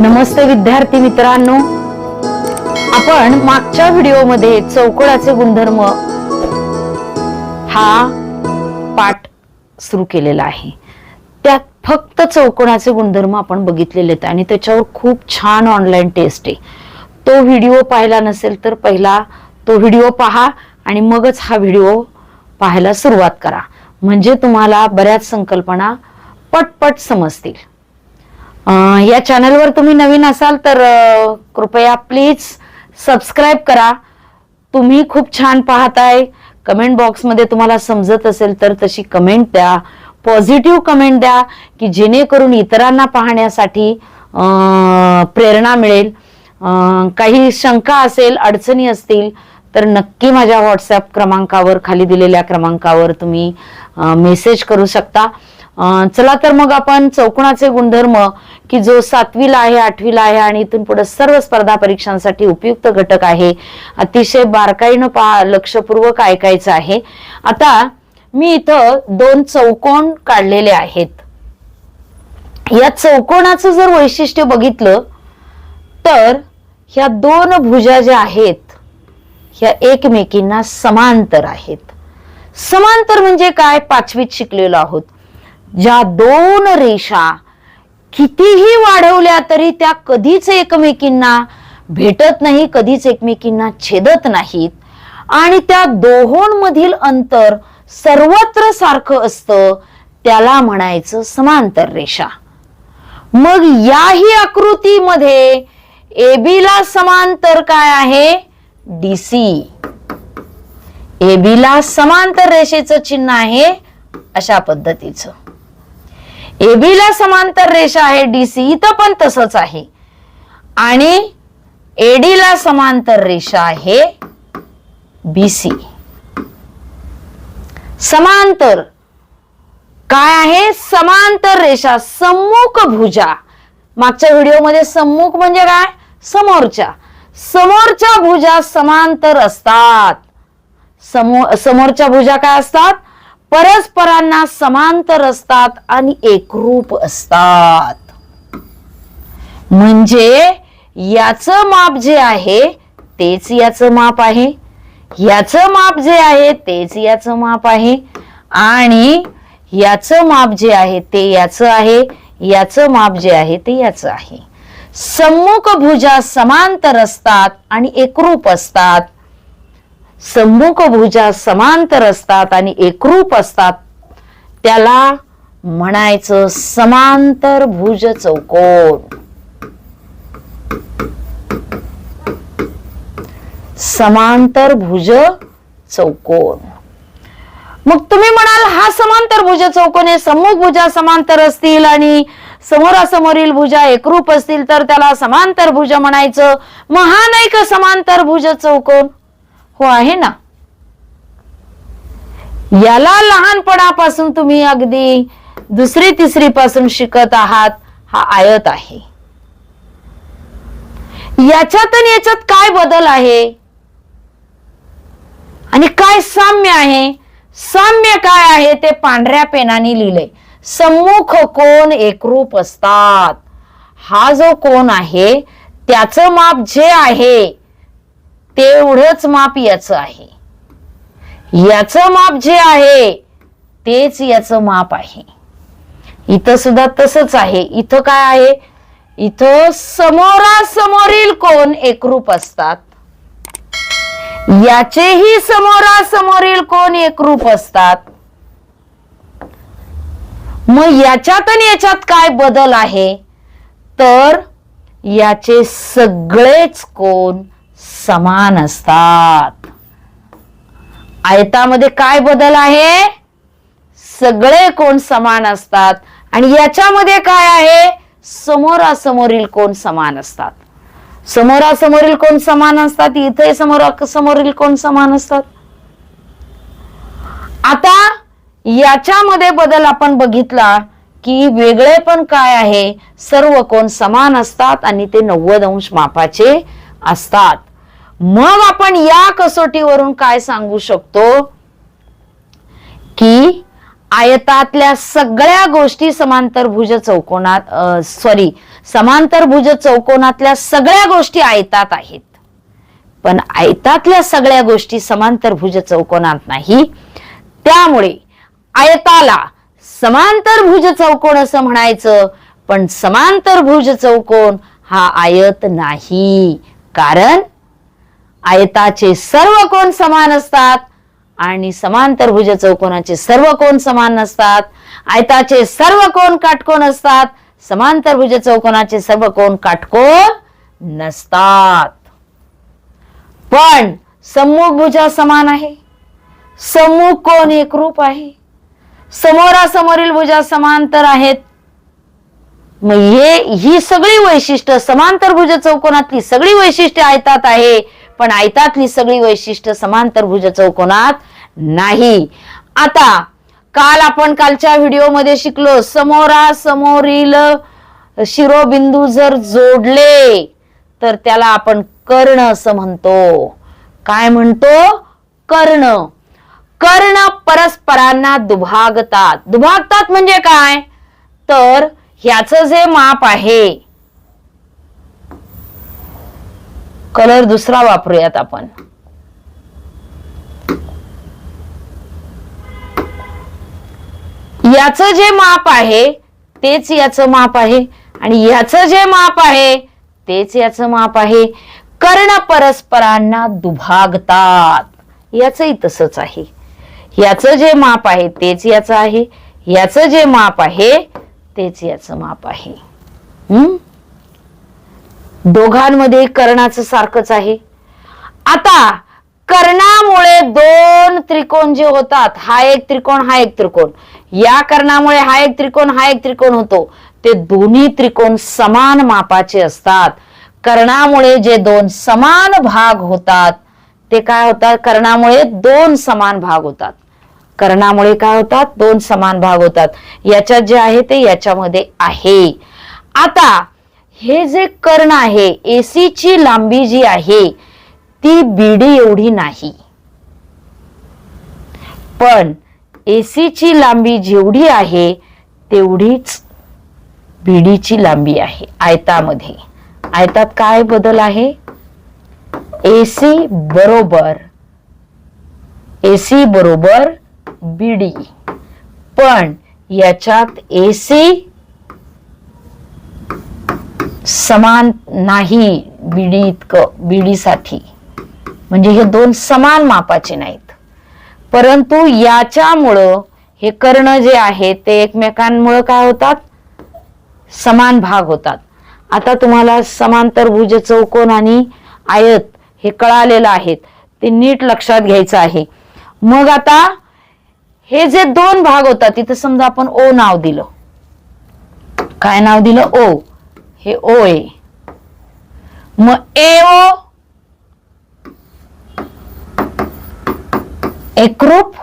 नमस्ते विद्यार्थी मित्रांनो, आपण मागच्या व्हिडिओमध्ये चौकोनाचे गुणधर्म हा पाठ सुरू केलेला आहे। त्यात फक्त चौकोनाचे गुणधर्म आपण बघितलेले आहेत आणि त्याच्यावर खूप छान ऑनलाईन टेस्ट आहे। तो व्हिडिओ पाहिला नसेल तर पहिला तो व्हिडिओ पहा आणि मगच हा व्हिडिओ पाहायला सुरुवात करा, म्हणजे तुम्हाला बऱ्याच संकल्पना पटपट समजतील। या चॅनलवर तुम्ही नवीन असाल तर कृपया प्लीज सबस्क्राइब करा। तुम्ही खूप छान पाहताय, कमेंट बॉक्स मध्ये तुम्हाला समजत असेल तर तशी कमेंट द्या, पॉझिटिव्ह कमेंट द्या की जेणेकरून इतरांना पाहण्यासाठी प्रेरणा मिळेल। काही शंका असेल, अडचणी असतील तर नक्की माझ्या व्हॉट्सअप क्रमांकावर, खाली दिलेल्या क्रमांकावर तुम्ही मेसेज करू शकता। चला तर मग आपण चौकोनाचे गुणधर्म, की जो 7वीला आहे, 8वीला आहे आणि इथून पुढे सर्व स्पर्धा परीक्षांसाठी उपयुक्त घटक आहे, अतिशय बारकाईने लक्षपूर्वक ऐकायचं आहे। आता मी इथं 2 चौकोन काढलेले आहेत। या चौकोनाचं जर वैशिष्ट्य बघितलं तर ह्या 2 भुजा ज्या आहेत ह्या एकमेकींना समांतर आहेत। समांतर म्हणजे काय, 5वीत शिकलेलो आहोत। ज्या 2 रेषा कितीही वाढवल्या तरी त्या कधीच एकमेकींना भेटत नाही, कधीच एकमेकींना छेदत नाहीत आणि त्या दोहोंमधील अंतर सर्वत्र सारखं असतं, त्याला म्हणायचं समांतर रेषा। मग याही आकृतीमध्ये AB ला समांतर काय आहे, DC। AB ला समांतर रेषेचं चिन्ह आहे अशा पद्धतीचं। AB ला समांतर रेषा आहे DC, इथं पण तसंच आहे। आणि AD ला समांतर रेषा आहे BC। समांतर काय आहे, समांतर रेषा, सम्मुख भुजा। मागच्या व्हिडिओमध्ये सम्मुख म्हणजे काय, समोरच्या। समोरच्या भुजा समांतर असतात। समोरच्या भुजा काय असतात, परस्परांना समांतर असतात आणि एकरूप असतात। म्हणजे याचं माप जे आहे तेच याचं माप आहे, याचं माप जे आहे तेच याचं माप आहे आणि याचं माप जे आहे ते याचं आहे, याचं माप जे आहे ते याचं आहे। सम्मुख भुजा समांतर असतात आणि एकरूप असतात। सम्मुख भुजा समांतर असतात आणि एकरूप असतात, त्याला म्हणायचं समांतर भुज चौकोन। समांतर भुज चौकोन। मग तुम्ही म्हणाल हा समांतर भुज चौकोन आहे, सम्मुख भुजा समांतर असतील आणि समोरासमोरील भुजा एकरूप असतील तर त्याला समांतर भुज म्हणायचं। मग हा नाही का समांतर भुज चौकोन? हो आहे ना। याला लहानपणापासून तुम्ही अगदी 2री 3री पासून शिकत आहात। हा आयत आहे। याच्यात आणि याच्यात काय बदल आहे आणि काय साम्य आहे? साम्य काय आहे ते पांढऱ्या पेनाने लिहिलंय। सम्मुख कोन एकरूप असतात। हा जो कोन आहे त्याचं माप जे आहे तेवढंच माप याचं आहे, याचं माप जे आहे तेच याचं माप आहे। इथं सुद्धा तसंच आहे। इथं काय आहे, इथं समोरासमोरील कोन एकरूप असतात, याचेही समोरासमोरील कोन एकरूप असतात। मग याच्यात आणि याच्यात काय बदल आहे तर याचे सगळेच कोन समान असतात। आयतामध्ये काय बदल आहे, सगळे कोन समान असतात आणि याच्यामध्ये काय आहे, समोरासमोरील कोन समान असतात। समोरासमोरील कोन समान असतात, इथे समोरासमोरील कोन समान असतात। आता याच्यामध्ये बदल आपण बघितला की वेगळे पण काय आहे, सर्व कोन समान असतात आणि ते 90 अंश मापाचे असतात। मग आपण या कसोटीवरून काय सांगू शकतो की आयतातल्या सगळ्या गोष्टी समांतरभुज चौकोनात समांतरभुज चौकोनातल्या सगळ्या गोष्टी आयतात आहेत, पण आयतातल्या सगळ्या गोष्टी समांतरभुज चौकोनात नाही. त्यामुळे आयताला समांतरभुज चौकोन असं म्हणायचं, पण समांतरभुज चौकोन हा आयत नाही. कारण आयताचे सर्व कोन समान असतात आणि समांतरभुज चौकोनाचे सर्व कोन समान नसतात. आयताचे सर्व कोन काटकोन असतात, समांतरभुज चौकोनाचे सर्व कोन काटकोन नसतात. पण सम्मुख भुजा समान आहे, सम्मुख कोन एकरूप आहे, समोरासमोरील भुजा समांतर आहेत. मग ही सगळी वैशिष्ट्य समांतरभुज चौकोनातली सगळी वैशिष्ट्ये आयतात आहे, पण आयतातली सगळी वैशिष्ट्य समांतरभुज चौकोनात नाही. आता काल आपण कालच्या व्हिडिओमध्ये शिकलो, समोरासमोरील शिरोबिंदू जर जोडले तर त्याला आपण कर्ण असं म्हणतो. काय म्हणतो? कर्ण. कर्ण परस्परांना दुभागतात. दुभागतात म्हणजे काय? तर ह्याचं जे माप आहे, कलर दुसरा वापरूयात आपण. याचं जे माप आहे तेच याचं माप आहे आणि याचं जे माप आहे तेच याचं माप आहे. कर्ण परस्परांना दुभागतात. याचंही तसंच आहे. याचं जे माप आहे तेच याचं आहे, याचं जे माप आहे तेच याचं माप आहे. दोघांमध्ये कर्णाचं सारखंच आहे. आता कर्णामुळे दोन त्रिकोण जे होतात, हा एक त्रिकोण हा एक त्रिकोण, या कर्णामुळे हा एक त्रिकोण हा एक त्रिकोण होतो, ते दोन्ही त्रिकोण समान मापाचे असतात. कर्णामुळे जे दोन समान भाग होतात ते काय होतात? कर्णामुळे दोन समान भाग होतात. कर्णामुळे काय होतात? दोन समान भाग होतात. याच्यात जे आहे ते याच्यामध्ये आहे. आता हे जे कर्ण आहे, AC ची लांबी जी आहे ती BD एवढी नाही, पण AC ची लांबी जेवढी आहे तेवढीच BD ची लांबी आहे आयतामध्ये. आयतात काय बदल आहे? AC बरोबर BD, पण याच्यात AC समान नाही BD इतकं. BD साठी म्हणजे हे दोन समान मापाचे नाहीत, परंतु याच्यामुळं हे कर्ण जे आहे ते एकमेकांमुळे काय होतात? समान भाग होतात. आता तुम्हाला समांतरभुज चौकोन आणि आयत हे कळालेलं आहे, ते नीट लक्षात घ्यायचं आहे. मग आता हे जे दोन भाग होतात, तिथं समजा आपण O नाव दिलं. काय नाव दिलं? O. हे O आहे. मग AO एकरूप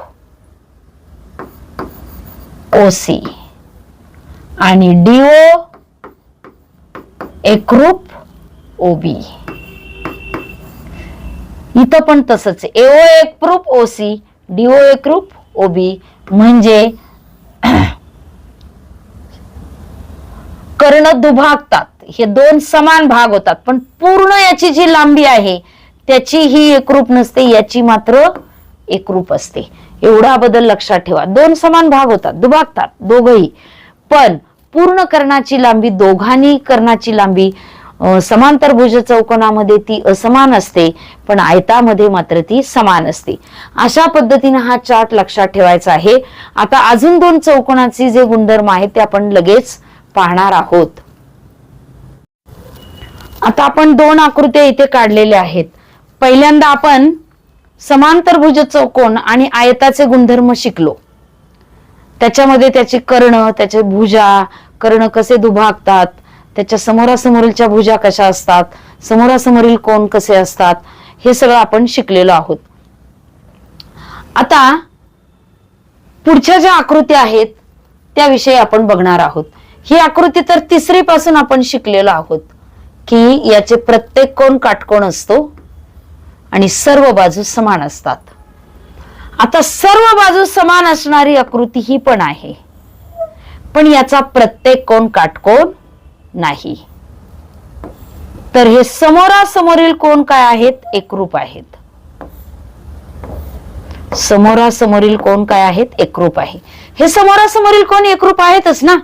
OC आणि DO एकरूप OB. इथं पण तसंच आहे. AO एकरूप OC, DO एकरूप OB. म्हणजे कर्ण दुभागतात, हे दोन समान भाग होतात, पण पूर्ण याची जी लांबी आहे त्याची ही एकरूप नसते, याची मात्र एकरूप असते. एवढा बदल लक्षात ठेवा. दोन समान भाग होतात, दुभागतात दोघही, पण पूर्ण कर्णाची लांबी, दोघांनी कर्णाची लांबी समांतरभुज चौकोनामध्ये ती असमान असते, पण आयतामध्ये मात्र ती समान असते. अशा पद्धतीने हा चार्ट लक्षात ठेवायचा आहे. आता अजून दोन चौकोनाचे जे गुणधर्म आहेत ते आपण लगेच पाहणार आहोत. आता आपण दोन आकृत्या इथे काढलेल्या आहेत. पहिल्यांदा आपण समांतरभुज चौकोन आणि आयताचे गुणधर्म शिकलो. त्याच्यामध्ये त्याची कर्ण, त्याचे भुजा, कर्ण कसे दुभागतात, त्याच्या समोरासमोरीलच्या भुजा कशा असतात, समोरासमोरील कोन कसे असतात, हे सगळं आपण शिकलेलो आहोत. आता पुढच्या ज्या आकृत्या आहेत त्याविषयी आपण बघणार आहोत. ही आकृती तर तिसरी पासून आपण शिकलेलो आहोत की याचे प्रत्येक कोन काटकोन असतो आणि सर्व बाजू समान असतात. आता सर्व बाजू समान असणारी आकृती ही पण आहे, पण याचा प्रत्येक कोण काटकोन नाही. तर हे समोरासमोरील कोण काय आहेत? एकरूप आहेत. समोरासमोरील कोण काय आहेत? एकरूप आहे. हे समोरासमोरील कोण एकरूप आहेतच ना.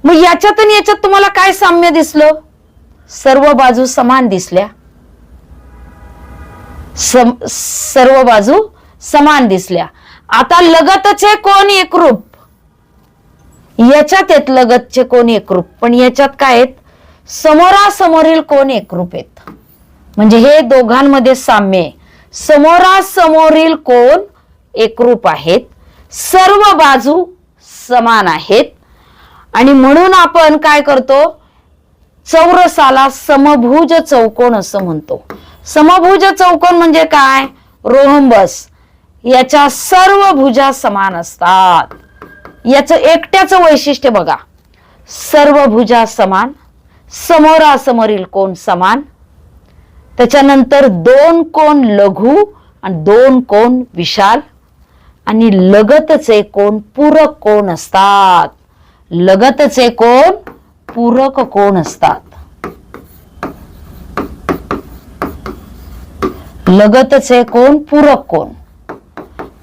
मग याच्यात आणि याच्यात तुम्हाला काय साम्य दिसलं? सर्व बाजू समान दिसल्या. सर्व बाजू समान दिसल्या. आता लगतचे कोण एकरूप, याच्यात आहेत लगतचे कोण एकरूप, पण याच्यात काय आहेत? समोरासमोरील कोण एकरूप आहेत. म्हणजे हे दोघांमध्ये साम्य आहे. समोरासमोरील कोण एकरूप आहेत, सर्व बाजू समान आहेत, आणि म्हणून आपण काय करतो? चौरसाला समभुज चौकोन असं म्हणतो. समभुज चौकोन म्हणजे काय? रोहंबस. याच्या सर्व भुजा समान असतात. याचं एकट्याचं वैशिष्ट्य बघा, सर्व भुजा समान, समोरासमोरील कोण समान, त्याच्यानंतर दोन कोण लघु आणि दोन कोण विशाल, आणि लगतचे कोण पूरक कोण असतात. लगतचे कोण पूरक कोण असतात. लगतचे कोण पूरक कोण.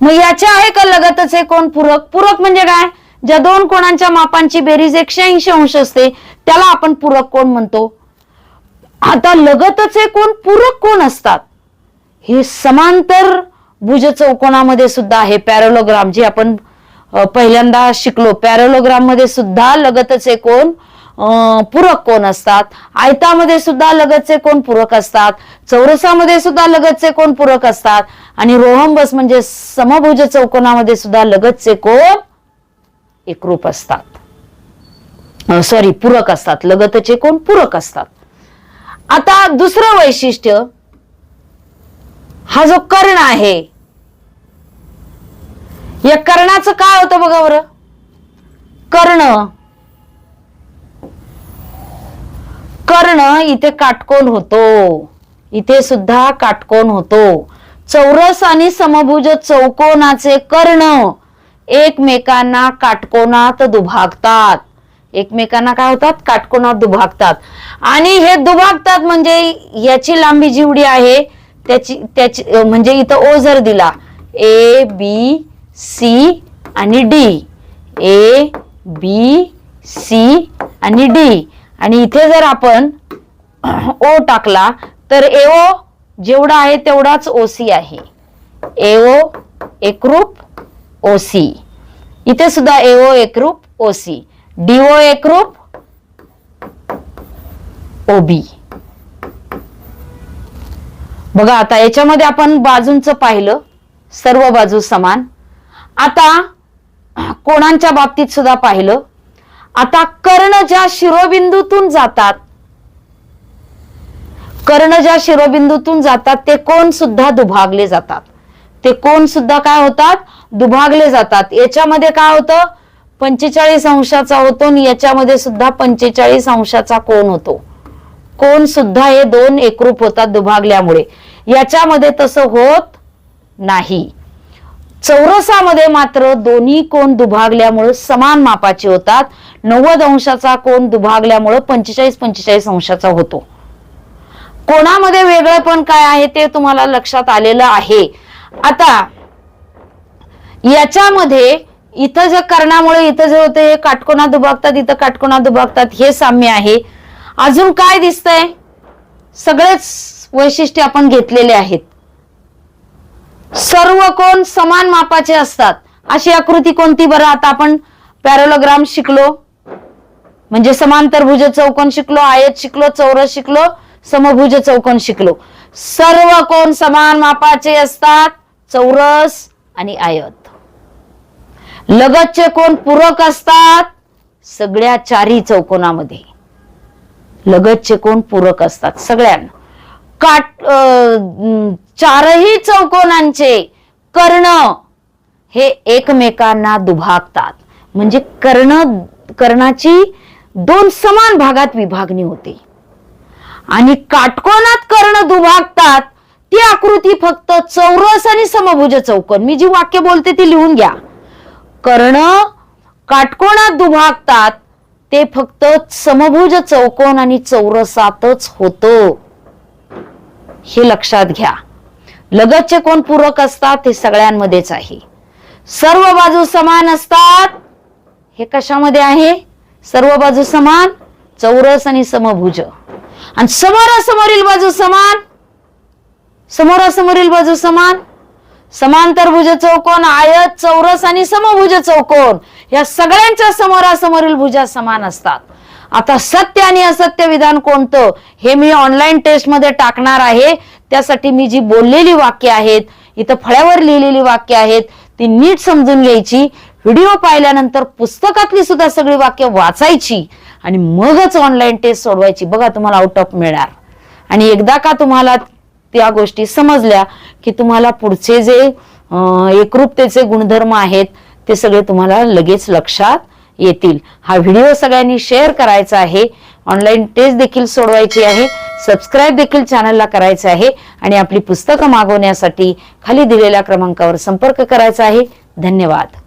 मग याचे आहे का लगतचे कोण पूरक? पूरक म्हणजे काय? ज्या दोन कोणांच्या मापांची बेरीज 180 अंश असते त्याला आपण पूरक कोण म्हणतो. आता लगतचे कोण पूरक कोण असतात हे समांतर भुज चौकोनामध्ये सुद्धा आहे. पॅरलोग्राम जे आपण पहिल्यांदा शिकलो, पॅरलोग्राम मध्ये सुद्धा लगतचे कोण पूरक कोण असतात. आयतामध्ये सुद्धा लगतचे कोण पूरक असतात. चौरसामध्ये सुद्धा लगतचे कोण पूरक असतात. आणि रोहंबस म्हणजे समभुज चौकोनामध्ये सुद्धा लगतचे कोण एकरूप असतात. सॉरी, पूरक असतात. लगतचे कोण पूरक असतात. आता दुसरं वैशिष्ट्य, हा जो कर्ण आहे, या कर्णाचं काय होतं बघा बरं. कर्ण इथे काटकोन होतो, इथे सुद्धा काटकोन होतो. चौरस आणि समभुज चौकोनाचे कर्ण एकमेकांना काटकोनात दुभागतात. एकमेकांना काय होतात? काटकोनात दुभागतात. आणि हे दुभागतात म्हणजे याची लांबी जेवढी आहे त्याची म्हणजे इथं ओ जर दिला ए बी सी आणि डी, ए बी सी आणि डी, आणि इथे जर आपण ओ टाकला तर एओ जेवढा आहे तेवढाच ओसी आहे. एओ एकरूप ओसी, इथे सुद्धा एओ एकरूप ओसी, डीओ एकरूप ओबी. बघा आता याच्यामध्ये आपण बाजूंचं पाहिलं, सर्व बाजू समान. आता कोणांच्या बाबतीत सुद्धा पाहिलं. आता कर्ण ज्या शिरोबिंदूतून जातात, कर्ण ज्या शिरोबिंदूतून जातात ते कोण सुद्धा दुभागले जातात. ते कोण सुद्धा काय होतात? दुभागले जातात. याच्यामध्ये काय होतं? 45 अंशाचा होतो आणि याच्यामध्ये सुद्धा 45 अंशाचा कोण होतो. कोण सुद्धा हे दोन एकरूप होतात दुभागल्यामुळे. याच्यामध्ये तसं होत नाही. चौरसामध्ये मात्र दोन्ही कोण दुभागल्यामुळे समान मापाचे होतात. 90 अंशाचा कोण दुभागल्यामुळे 45 अंशाचा होतो. कोणामध्ये वेगळेपण काय आहे ते तुम्हाला लक्षात आलेलं आहे. आता याच्यामध्ये इथं जे कर्णामुळे इथं जे होते हे काटकोनात दुभागतात, इथं काटकोनात दुभागतात, हे साम्य आहे. अजून काय दिसतंय? सगळेच वैशिष्ट्य आपण घेतलेले आहेत. सर्व कोण समान मापाचे असतात. अशी आकृती कोणती बरं? आता आपण पॅरलोग्राम शिकलो, म्हणजे समांतर भुज चौकोन शिकलो, आयत शिकलो, चौरस शिकलो, समभुज चौकोन शिकलो. सर्व कोण समान मापाचे असतात, चौरस आणि आयत. लगतचे कोण पूरक असतात सगळ्या चारही चौकोनामध्ये. लगतचे कोण पूरक असतात सगळ्यांना. चारही चौकोनांचे कर्ण हे एकमेकांना दुभागतात. म्हणजे कर्णाची दोन समान भागात विभागणी होते. आणि काटकोनात कर्ण दुभागतात ती आकृती फक्त चौरस आणि समभुज चौकोन, मी जी वाक्य बोलते ती लिहून घ्या. कर्ण काटकोनात दुभागतात ते फक्त समभुज चौकोन आणि चौरसातच होतं, हे लक्षात घ्या. लगतचे कोण पूरक असतात हे सगळ्यांमध्येच आहे. सर्व बाजू समान असतात हे कशामध्ये आहे? सर्व बाजू समान, चौरस आणि समभुज. आणि समोरासमोरील बाजू समान, समोरासमोरील बाजू समान, समांतर भुज चौकोन, आयत, चौरस आणि समभुज चौकोन या सगळ्यांच्या समोरासमोरील भुजा समान असतात. आता सत्य आणि असत्य विधान कोणतं हे मी ऑनलाईन टेस्ट मध्ये टाकणार आहे. त्यासाठी मी जी बोललेली वाक्य आहेत, इथं फळ्यावर लिहिलेली वाक्य आहेत, ती नीट समजून घ्यायची. व्हिडिओ पाहिल्यानंतर पुस्तकातली सुद्धा सगळी वाक्य वाचायची आणि मगच ऑनलाईन टेस्ट सोडवायची. बघा तुम्हाला आउट ऑफ मिळणार. आणि एकदा का तुम्हाला त्या गोष्टी समजल्या की तुम्हाला पुढचे जे एकरूपतेचे गुणधर्म आहेत ते सगळे तुम्हाला लगेच लक्षात येतील. हा व्हिडिओ सगळ्यांनी शेअर करायचा आहे. ऑनलाईन टेस्ट देखील सोडवायची आहे. सबस्क्राईब देखील चॅनलला करायचं आहे आणि आपली पुस्तकं मागवण्यासाठी खाली दिलेल्या क्रमांकावर संपर्क करायचा आहे. धन्यवाद.